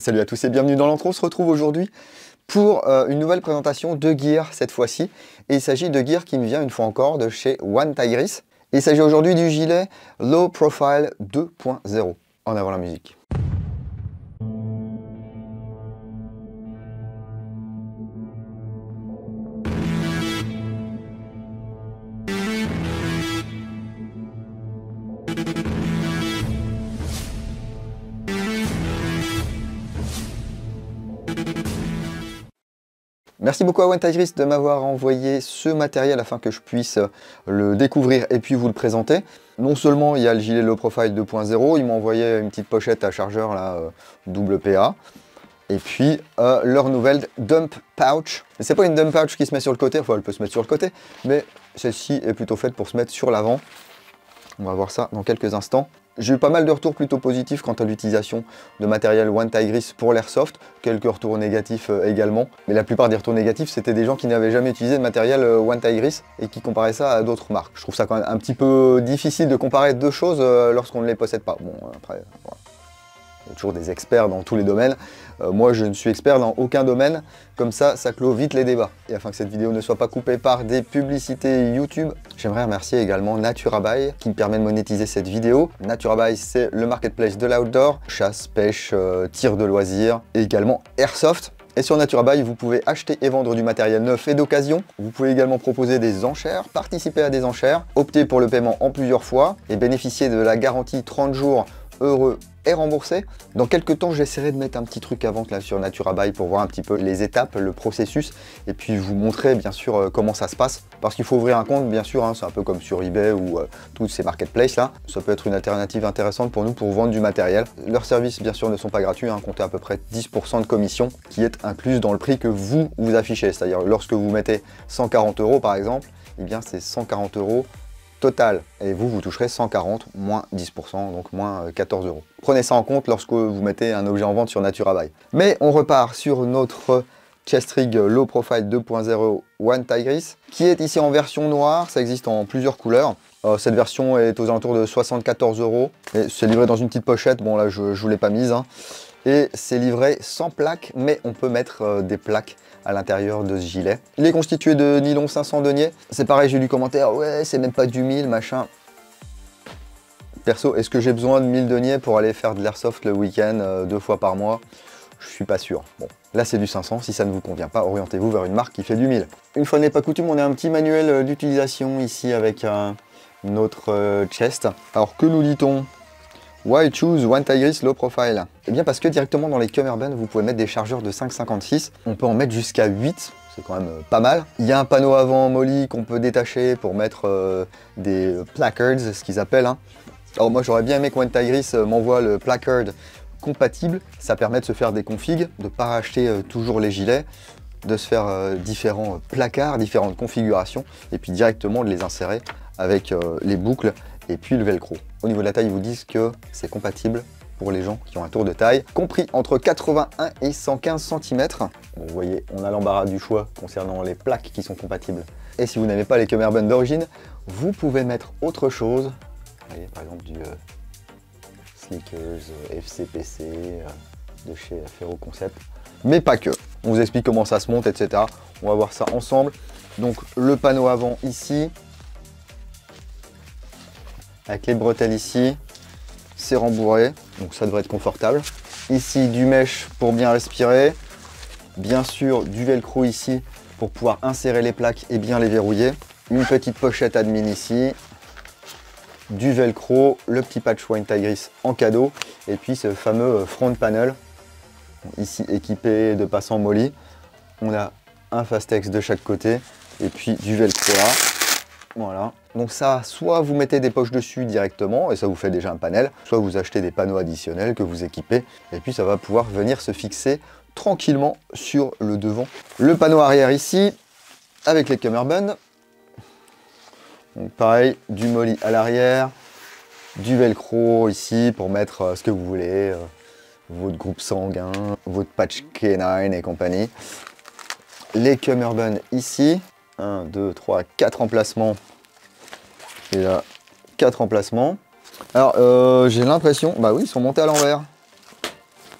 Salut à tous et bienvenue dans l'intro. On se retrouve aujourd'hui pour une nouvelle présentation de gear cette fois-ci. Et il s'agit de gear qui me vient une fois encore de chez One Tigris. Il s'agit aujourd'hui du gilet Low Profile 2.0. En avant la musique. Merci beaucoup à One Tigris de m'avoir envoyé ce matériel afin que je puisse le découvrir et puis vous le présenter. Non seulement il y a le gilet Low Profile 2.0, ils m'ont envoyé une petite pochette à chargeur là, double PA. Et puis leur nouvelle Dump Pouch. C'est pas une Dump Pouch qui se met sur le côté, enfin elle peut se mettre sur le côté, mais celle-ci est plutôt faite pour se mettre sur l'avant. On va voir ça dans quelques instants. J'ai eu pas mal de retours plutôt positifs quant à l'utilisation de matériel One Tigris pour l'airsoft, quelques retours négatifs également, mais la plupart des retours négatifs c'était des gens qui n'avaient jamais utilisé de matériel One Tigris et qui comparaient ça à d'autres marques. Je trouve ça quand même un petit peu difficile de comparer deux choses lorsqu'on ne les possède pas. Bon, après, voilà. Il y a toujours des experts dans tous les domaines. Moi, je ne suis expert dans aucun domaine. Comme ça clôt vite les débats. Et afin que cette vidéo ne soit pas coupée par des publicités YouTube, j'aimerais remercier également NaturaBuy qui me permet de monétiser cette vidéo. NaturaBuy, c'est le marketplace de l'outdoor, chasse, pêche, tir de loisirs et également airsoft. Et sur NaturaBuy, vous pouvez acheter et vendre du matériel neuf et d'occasion. Vous pouvez également proposer des enchères, participer à des enchères, opter pour le paiement en plusieurs fois et bénéficier de la garantie 30 jours heureux et remboursé. Dans quelques temps, j'essaierai de mettre un petit truc à vente là sur NaturaBuy pour voir un petit peu les étapes, le processus et puis vous montrer bien sûr comment ça se passe. Parce qu'il faut ouvrir un compte bien sûr, hein, c'est un peu comme sur eBay ou tous ces marketplaces là. Ça peut être une alternative intéressante pour nous pour vendre du matériel. Leurs services bien sûr ne sont pas gratuits, hein, comptez à peu près 10% de commission qui est incluse dans le prix que vous affichez. C'est-à-dire lorsque vous mettez 140 € par exemple, eh bien c'est 140 € total, et vous toucherez 140 moins 10%, donc moins 14 €. Prenez ça en compte lorsque vous mettez un objet en vente sur NaturaBuy. Mais on repart sur notre chest rig Low Profile 2.0 One Tigris, qui est ici en version noire, ça existe en plusieurs couleurs. Cette version est aux alentours de 74 €, et c'est livré dans une petite pochette, bon là je ne vous l'ai pas mise, hein. Et c'est livré sans plaque, mais on peut mettre des plaques à l'intérieur de ce gilet. Il est constitué de nylon 500 deniers. C'est pareil, j'ai lu commentaire, ouais, c'est même pas du 1000, machin. Perso, est-ce que j'ai besoin de 1000 deniers pour aller faire de l'airsoft le week-end 2 fois par mois? Je suis pas sûr. Bon, là c'est du 500, si ça ne vous convient pas, orientez-vous vers une marque qui fait du 1000. Une fois n'est pas coutume, on a un petit manuel d'utilisation ici avec notre chest. Alors que nous dit-on? Why choose One Tigris Low Profile? Eh bien parce que directement dans les cummerbund, vous pouvez mettre des chargeurs de 5,56. On peut en mettre jusqu'à 8, c'est quand même pas mal. Il y a un panneau avant molly qu'on peut détacher pour mettre des placards, ce qu'ils appellent. Hein. Alors moi j'aurais bien aimé que One Tigris m'envoie le placard compatible. Ça permet de se faire des configs, de ne pas racheter toujours les gilets, de se faire différents placards, différentes configurations, et puis directement de les insérer avec les boucles et puis le velcro. Au niveau de la taille, ils vous disent que c'est compatible pour les gens qui ont un tour de taille, compris entre 81 et 115 cm. Bon, vous voyez, on a l'embarras du choix concernant les plaques qui sont compatibles. Et si vous n'avez pas les cummerbund d'origine, vous pouvez mettre autre chose. Vous voyez, par exemple du Slickers, FCPC, de chez Ferro Concept. Mais pas que. On vous explique comment ça se monte, etc. On va voir ça ensemble. Donc le panneau avant ici, avec les bretelles ici, c'est rembourré, donc ça devrait être confortable. Ici, du mesh pour bien respirer. Bien sûr, du velcro ici pour pouvoir insérer les plaques et bien les verrouiller. Une petite pochette admin ici. Du velcro, le petit patch One Tigris en cadeau. Et puis ce fameux front panel, ici équipé de passants molly. On a un Fastex de chaque côté et puis du velcro là. Voilà, donc ça, soit vous mettez des poches dessus directement et ça vous fait déjà un panel, soit vous achetez des panneaux additionnels que vous équipez et puis ça va pouvoir venir se fixer tranquillement sur le devant. Le panneau arrière ici, avec les cummerbund. Donc pareil, du molly à l'arrière, du velcro ici pour mettre ce que vous voulez, votre groupe sanguin, votre patch K9 et compagnie. Les cummerbund ici. 1, 2, 3, 4 emplacements. Et là, 4 emplacements. Alors, j'ai l'impression... Bah oui, ils sont montés à l'envers.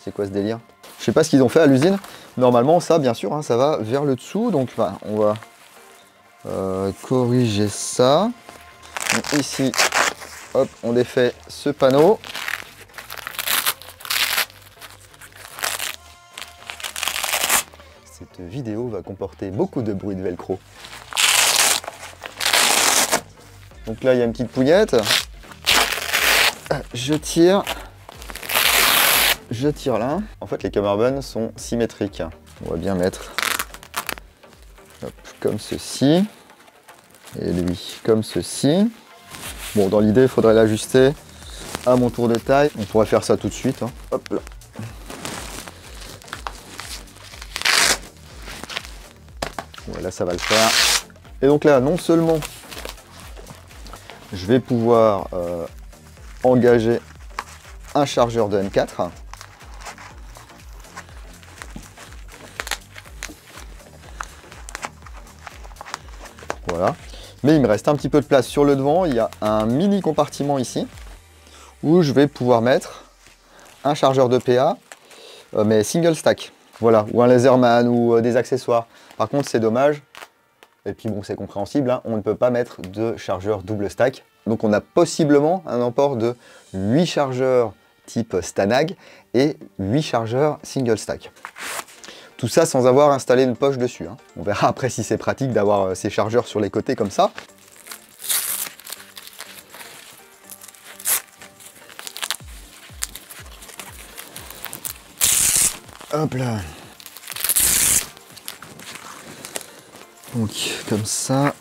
C'est quoi ce délire? Je sais pas ce qu'ils ont fait à l'usine. Normalement, ça, bien sûr, hein, ça va vers le dessous. Donc, bah, on va corriger ça. Donc, ici, hop, on défait ce panneau. Cette vidéo va comporter beaucoup de bruit de velcro. Donc là, il y a une petite pouillette. Je tire là. En fait, les cummerbunds sont symétriques. On va bien mettre hop, comme ceci. Et lui, comme ceci. Bon, dans l'idée, il faudrait l'ajuster à mon tour de taille. On pourrait faire ça tout de suite. Hein. Hop là. Voilà, ça va le faire. Et donc là, non seulement je vais pouvoir engager un chargeur de M4. Voilà. Mais il me reste un petit peu de place sur le devant. Il y a un mini compartiment ici où je vais pouvoir mettre un chargeur de PA, mais single stack. Voilà, ou un laserman ou des accessoires. Par contre, c'est dommage. Et puis bon, c'est compréhensible, hein, on ne peut pas mettre de chargeur double stack. Donc on a possiblement un emport de 8 chargeurs type Stanag et 8 chargeurs single stack. Tout ça sans avoir installé une poche dessus. Hein. On verra après si c'est pratique d'avoir ces chargeurs sur les côtés comme ça. Hop là. Donc comme ça.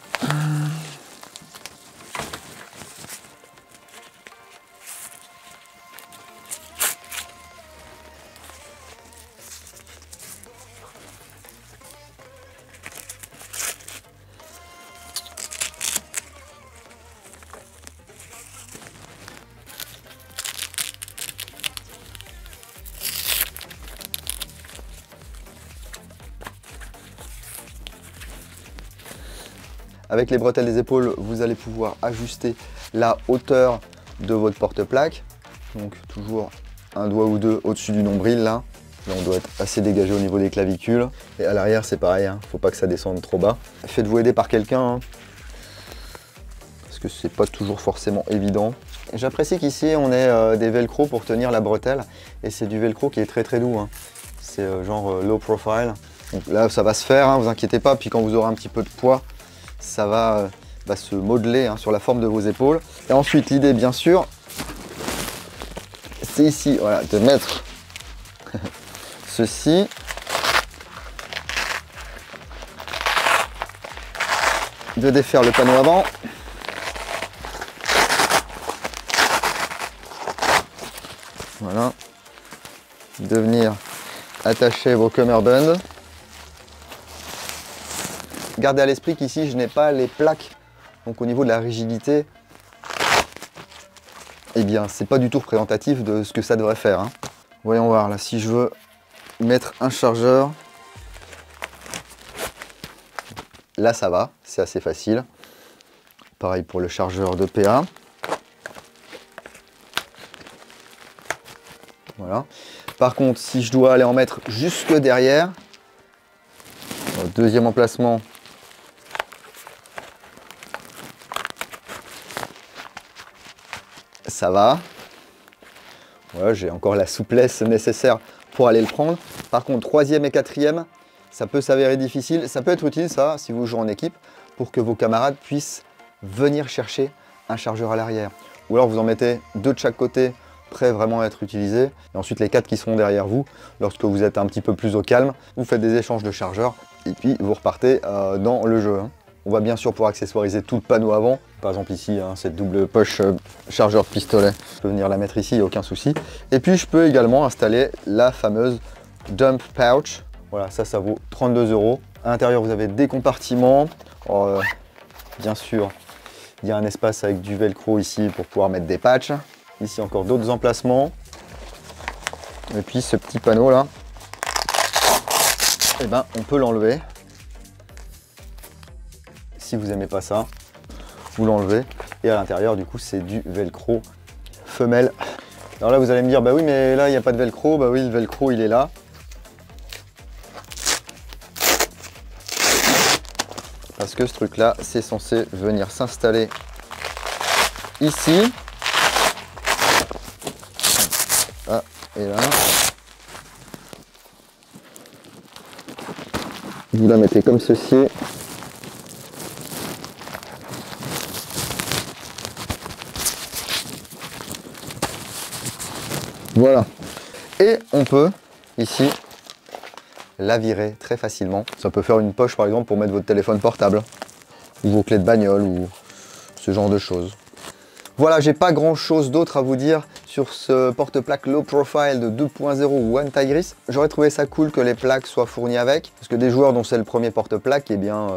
Avec les bretelles des épaules, vous allez pouvoir ajuster la hauteur de votre porte-plaque. Donc toujours un doigt ou deux au-dessus du nombril là. Là on doit être assez dégagé au niveau des clavicules. Et à l'arrière c'est pareil, hein. Faut pas que ça descende trop bas. Faites-vous aider par quelqu'un, hein, parce que c'est pas toujours forcément évident. J'apprécie qu'ici on ait des velcro pour tenir la bretelle. Et c'est du velcro qui est très très doux. Hein. C'est genre low profile. Donc là ça va se faire, hein, vous inquiétez pas. Puis quand vous aurez un petit peu de poids, ça va se modeler hein, sur la forme de vos épaules. Et ensuite, l'idée, bien sûr, c'est ici, voilà, de mettre ceci. De défaire le panneau avant. Voilà. De venir attacher vos cummerbunds. Gardez à l'esprit qu'ici, je n'ai pas les plaques. Donc au niveau de la rigidité, eh bien, c'est pas du tout représentatif de ce que ça devrait faire. Hein. Voyons voir, là, si je veux mettre un chargeur, là, ça va, c'est assez facile. Pareil pour le chargeur de PA. Voilà. Par contre, si je dois aller en mettre jusque derrière, deuxième emplacement, ça va. Voilà, j'ai encore la souplesse nécessaire pour aller le prendre. Par contre, troisième et quatrième, ça peut s'avérer difficile. Ça peut être utile, ça, si vous jouez en équipe, pour que vos camarades puissent venir chercher un chargeur à l'arrière. Ou alors vous en mettez deux de chaque côté, prêts vraiment à être utilisés. Et ensuite, les 4 qui seront derrière vous, lorsque vous êtes un petit peu plus au calme, vous faites des échanges de chargeurs et puis vous repartez dans le jeu. Hein. On va bien sûr pouvoir accessoiriser tout le panneau avant. Par exemple ici, hein, cette double poche chargeur de pistolet. Je peux venir la mettre ici, il n'y a aucun souci. Et puis je peux également installer la fameuse dump pouch. Voilà, ça vaut 32 €. À l'intérieur, vous avez des compartiments. Alors, bien sûr, il y a un espace avec du velcro ici pour pouvoir mettre des patchs. Ici encore d'autres emplacements. Et puis ce petit panneau là, eh ben, on peut l'enlever. Si vous n'aimez pas ça, vous l'enlevez. Et à l'intérieur, du coup, c'est du velcro femelle. Alors là, vous allez me dire, bah oui, mais là, il n'y a pas de velcro. Bah oui, le velcro, il est là. parce que ce truc-là, c'est censé venir s'installer ici. Ah, et là. Vous la mettez comme ceci. Voilà. Et on peut, ici, la virer très facilement. Ça peut faire une poche, par exemple, pour mettre votre téléphone portable, ou vos clés de bagnole, ou ce genre de choses. Voilà, j'ai pas grand chose d'autre à vous dire sur ce porte-plaque low profile de 2.0 One Tigris. J'aurais trouvé ça cool que les plaques soient fournies avec, parce que des joueurs dont c'est le premier porte-plaque, eh bien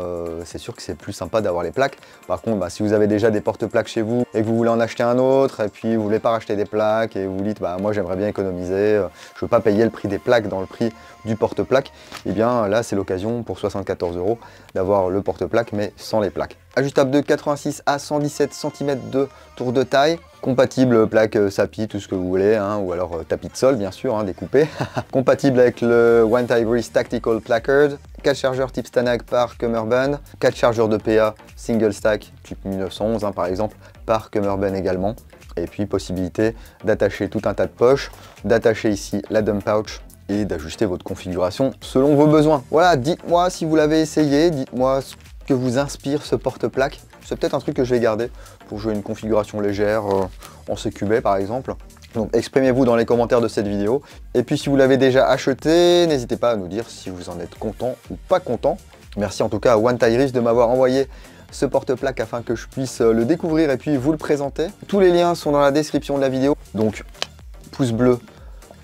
c'est sûr que c'est plus sympa d'avoir les plaques. Par contre, bah, si vous avez déjà des porte-plaques chez vous et que vous voulez en acheter un autre, et puis vous voulez pas racheter des plaques et vous dites bah moi j'aimerais bien économiser, je veux pas payer le prix des plaques dans le prix du porte-plaque, eh bien là c'est l'occasion pour 74 € d'avoir le porte-plaque mais sans les plaques. Ajustable de 86 à 117 cm de tour de taille, compatible plaque SAPI, tout ce que vous voulez, hein, ou alors tapis de sol bien sûr, hein, découpé. Compatible avec le One Tigris Tactical Placard, 4 chargeurs type Stanag par Cummerbund, 4 chargeurs de PA single stack type 1911 hein, par exemple par Cummerbund également. Et puis possibilité d'attacher tout un tas de poches, d'attacher ici la dump pouch et d'ajuster votre configuration selon vos besoins. Voilà, dites-moi si vous l'avez essayé, dites-moi ce que vous inspire ce porte-plaque. C'est peut-être un truc que je vais garder pour jouer une configuration légère en CQB par exemple. Donc exprimez-vous dans les commentaires de cette vidéo. Et puis si vous l'avez déjà acheté, n'hésitez pas à nous dire si vous en êtes content ou pas content. Merci en tout cas à One Tigris de m'avoir envoyé ce porte-plaque afin que je puisse le découvrir et puis vous le présenter. Tous les liens sont dans la description de la vidéo. Donc pouce bleu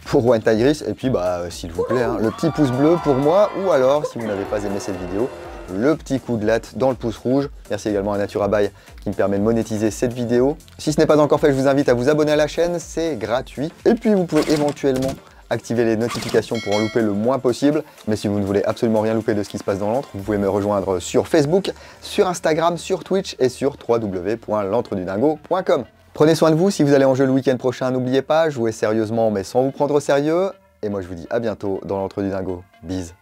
pour One Tigris et puis bah s'il vous plaît, hein, le petit pouce bleu pour moi, ou alors si vous n'avez pas aimé cette vidéo, le petit coup de latte dans le pouce rouge. Merci également à Naturabuy qui me permet de monétiser cette vidéo. Si ce n'est pas encore fait, je vous invite à vous abonner à la chaîne, c'est gratuit. Et puis vous pouvez éventuellement activer les notifications pour en louper le moins possible. Mais si vous ne voulez absolument rien louper de ce qui se passe dans l'antre, vous pouvez me rejoindre sur Facebook, sur Instagram, sur Twitch et sur www.l'antredudingo.com. Prenez soin de vous, si vous allez en jeu le week-end prochain, n'oubliez pas, jouez sérieusement mais sans vous prendre au sérieux. Et moi je vous dis à bientôt dans l'antre du dingo. Bise.